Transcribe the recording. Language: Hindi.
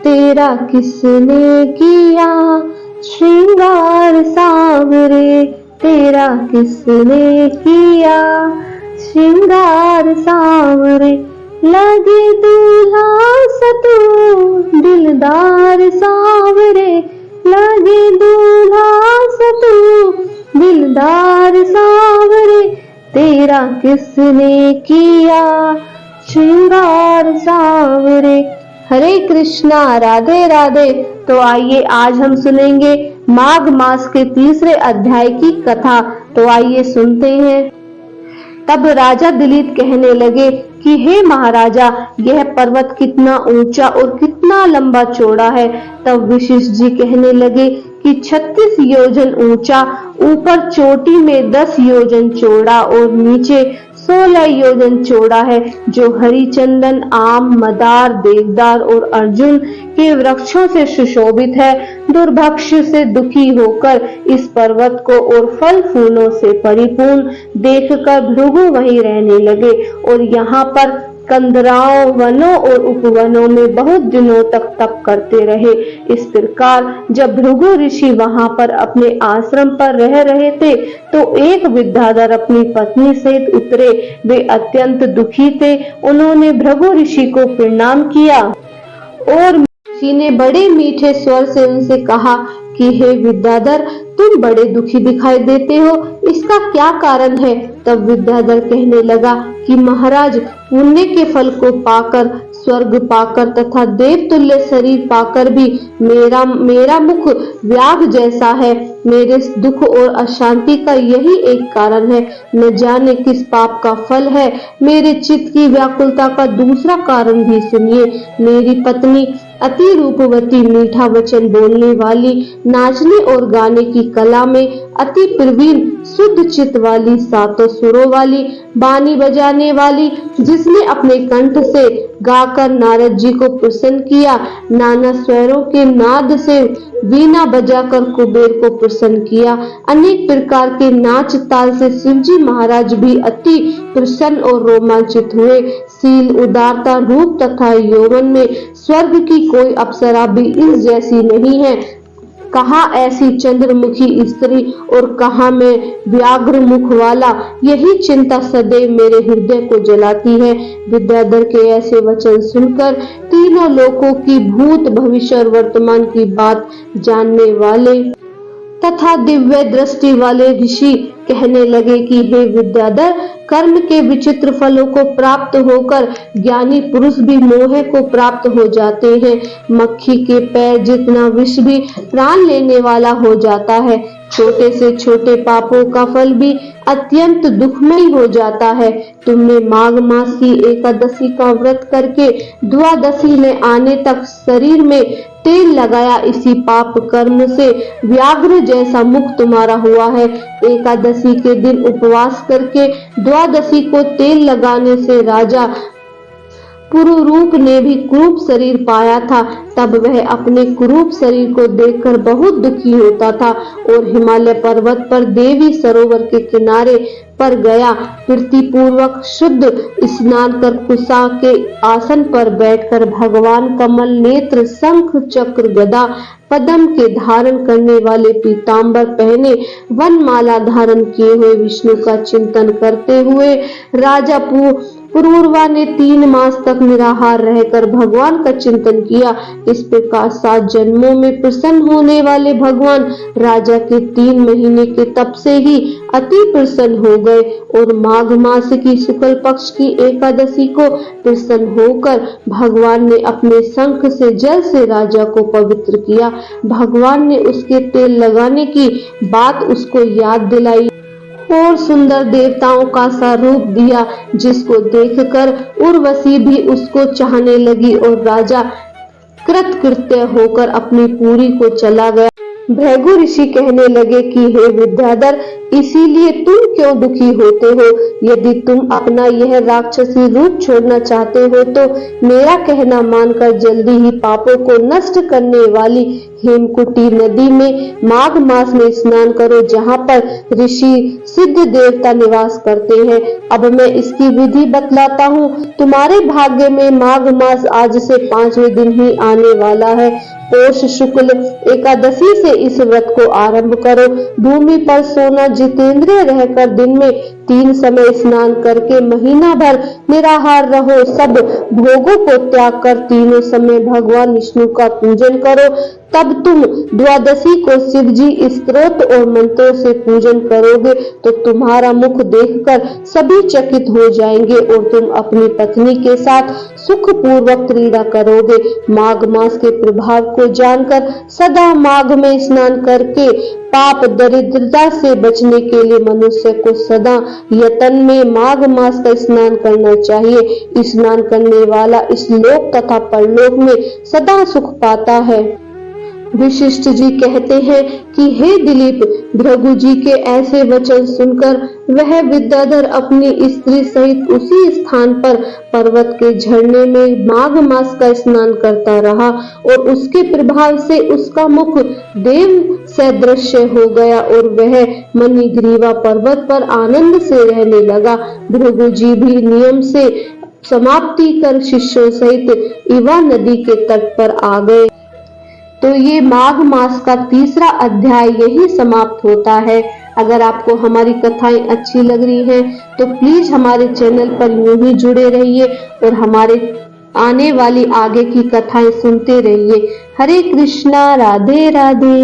तेरा किसने किया श्रृंगार सांवरे, तेरा किसने किया श्रृंगार सांवरे। लगे दूल्हा सा तू दिलदार सांवरे, लगे दूल्हा सा तू दिलदार सांवरे, तेरा किसने किया श्रृंगार सांवरे। हरे कृष्णा, राधे राधे। तो आइए आज हम सुनेंगे माघ मास के तीसरे अध्याय की कथा। तो आइए सुनते हैं। तब राजा दिलीप कहने लगे कि हे महाराजा, यह पर्वत कितना ऊंचा और कितना लंबा चौड़ा है। तब वशिष्ठ जी कहने लगे कि 36 योजन ऊंचा, ऊपर चोटी में 10 योजन चौड़ा और नीचे 16 योजन चौड़ा है, जो हरिचंदन, आम, मदार, देवदार और अर्जुन के वृक्षों से सुशोभित है। दुर्भिक्ष से दुखी होकर इस पर्वत को और फल फूलों से परिपूर्ण देखकर भृगु वहीं रहने लगे और यहाँ पर कंदराओं, वनों और उपवनों में बहुत दिनों तक तप करते रहे। इस प्रकार जब भृगु ऋषि वहां पर अपने आश्रम पर रह रहे थे तो एक विद्याधर अपनी पत्नी सहित उतरे। वे अत्यंत दुखी थे। उन्होंने भृगु ऋषि को प्रणाम किया और ऋषि ने बड़े मीठे स्वर से उनसे कहा कि हे विद्याधर, तुम बड़े दुखी दिखाई देते हो, इसका क्या कारण है? तब विद्याधर कहने लगा कि महाराज, पुण्य के फल को पाकर, स्वर्ग पाकर तथा देवतुल्य शरीर पाकर भी मेरा मुख व्याघ्र जैसा है। मेरे दुख और अशांति का यही एक कारण है। न जाने किस पाप का फल है। मेरे चित्त की व्याकुलता का दूसरा कारण भी सुनिए। मेरी पत्नी अति रूपवती, मीठा वचन बोलने वाली, नाचने और गाने की कला में अति प्रवीण, शुद्ध चित्त वाली, सातों सुरों वाली, बानी बजाने वाली, जिसने अपने कंठ से गाकर नारद जी को प्रसन्न किया, नाना स्वरों के नाद से वीणा बजाकर कुबेर को प्रसन्न किया, अनेक प्रकार के नाच ताल से शिवजी महाराज भी अति प्रसन्न और रोमांचित हुए। शील, उदारता, रूप तथा यौवन में स्वर्ग की कोई अप्सरा भी इस जैसी नहीं है। कहाँ ऐसी चंद्रमुखी स्त्री और कहाँ में व्याघ्र मुख वाला, यही चिंता सदैव मेरे हृदय को जलाती है। विद्याधर के ऐसे वचन सुनकर तीनों लोकों की भूत, भविष्य और वर्तमान की बात जानने वाले तथा दिव्य दृष्टि वाले ऋषि कहने लगे कि हे विद्याधर, कर्म के विचित्र फलों को प्राप्त होकर ज्ञानी पुरुष भी मोह को प्राप्त हो जाते हैं। मक्खी के पैर जितना विष भी प्राण लेने वाला हो जाता है। छोटे से छोटे पापों का फल भी अत्यंत दुखमय हो जाता है। तुमने माघ मास की एकादशी का व्रत करके द्वादशी में आने तक शरीर में तेल लगाया, इसी पाप कर्म से व्याघ्र जैसा मुख तुम्हारा हुआ है। एकादशी के दिन उपवास करके द्वादशी को तेल लगाने से राजा पुरुरूप ने भी कुरूप शरीर पाया था। तब वह अपने कुरूप शरीर को देखकर बहुत दुखी होता था और हिमालय पर्वत पर देवी सरोवर के किनारे पर गया। प्रीति पूर्वक शुद्ध स्नान कर कुशा के आसन पर बैठकर भगवान कमल नेत्र, शंख, चक्र, गदा, पद्म के धारण करने वाले पीतांबर पहने, वनमाला धारण किए हुए विष्णु का चिंतन करते हुए राजा पुरूरवा ने 3 मास तक निराहार रहकर भगवान का चिंतन किया। इस प्रकार 7 जन्मों में प्रसन्न होने वाले भगवान राजा के 3 महीने के तप से ही अति प्रसन्न हो गए और माघ मास की शुक्ल पक्ष की एकादशी को प्रसन्न होकर भगवान ने अपने शंख से जल से राजा को पवित्र किया। भगवान ने उसके तेल लगाने की बात उसको याद दिलाई और सुंदर देवताओं का सा रूप दिया, जिसको देखकर उर्वशी भी उसको चाहने लगी और राजा कृतकृत्य होकर अपनी पुरी को चला गया। भृगु ऋषि कहने लगे कि हे विद्याधर, इसीलिए तुम क्यों दुखी होते हो? यदि तुम अपना यह राक्षसी रूप छोड़ना चाहते हो तो मेरा कहना मानकर जल्दी ही पापों को नष्ट करने वाली हेमकुटी नदी में माघ मास में स्नान करो, जहाँ पर ऋषि सिद्ध देवता निवास करते हैं। अब मैं इसकी विधि बतलाता हूँ। तुम्हारे भाग्य में माघ मास आज से 5वें दिन ही आने वाला है। पौष शुक्ल एकादशी से इस व्रत को आरंभ करो। भूमि पर सोना, जितेंद्रिय रहकर दिन में 3 समय स्नान करके महीना भर निराहार रहो। सब भोगों को त्याग कर तीनों समय भगवान विष्णु का पूजन करो। तब तुम द्वादशी को शिव जी स्तोत्र और मंत्रों से पूजन करोगे तो तुम्हारा मुख देखकर सभी चकित हो जाएंगे और तुम अपनी पत्नी के साथ सुखपूर्वक क्रीड़ा करोगे। माघ मास के प्रभाव को जानकर सदा माघ में स्नान करके पाप दरिद्रता से बचने के लिए मनुष्य को सदा यतन में माघ मास का स्नान करना चाहिए। स्नान करने वाला इस लोक तथा परलोक में सदा सुख पाता है। वशिष्ठ जी कहते हैं कि हे दिलीप, भृगु जी के ऐसे वचन सुनकर वह विद्याधर अपनी स्त्री सहित उसी स्थान पर पर्वत के झरने में माघ मास का स्नान करता रहा और उसके प्रभाव से उसका मुख देव सदृश्य हो गया और वह मणिग्रीवा पर्वत पर आनंद से रहने लगा। भृगु जी भी नियम से समाप्ति कर शिष्यों सहित इवा नदी के तट पर आ गए। तो ये माघ मास का 3रा अध्याय यही समाप्त होता है। अगर आपको हमारी कथाएं अच्छी लग रही हैं तो प्लीज हमारे चैनल पर यूं ही जुड़े रहिए और हमारे आने वाली आगे की कथाएं सुनते रहिए। हरे कृष्णा, राधे राधे।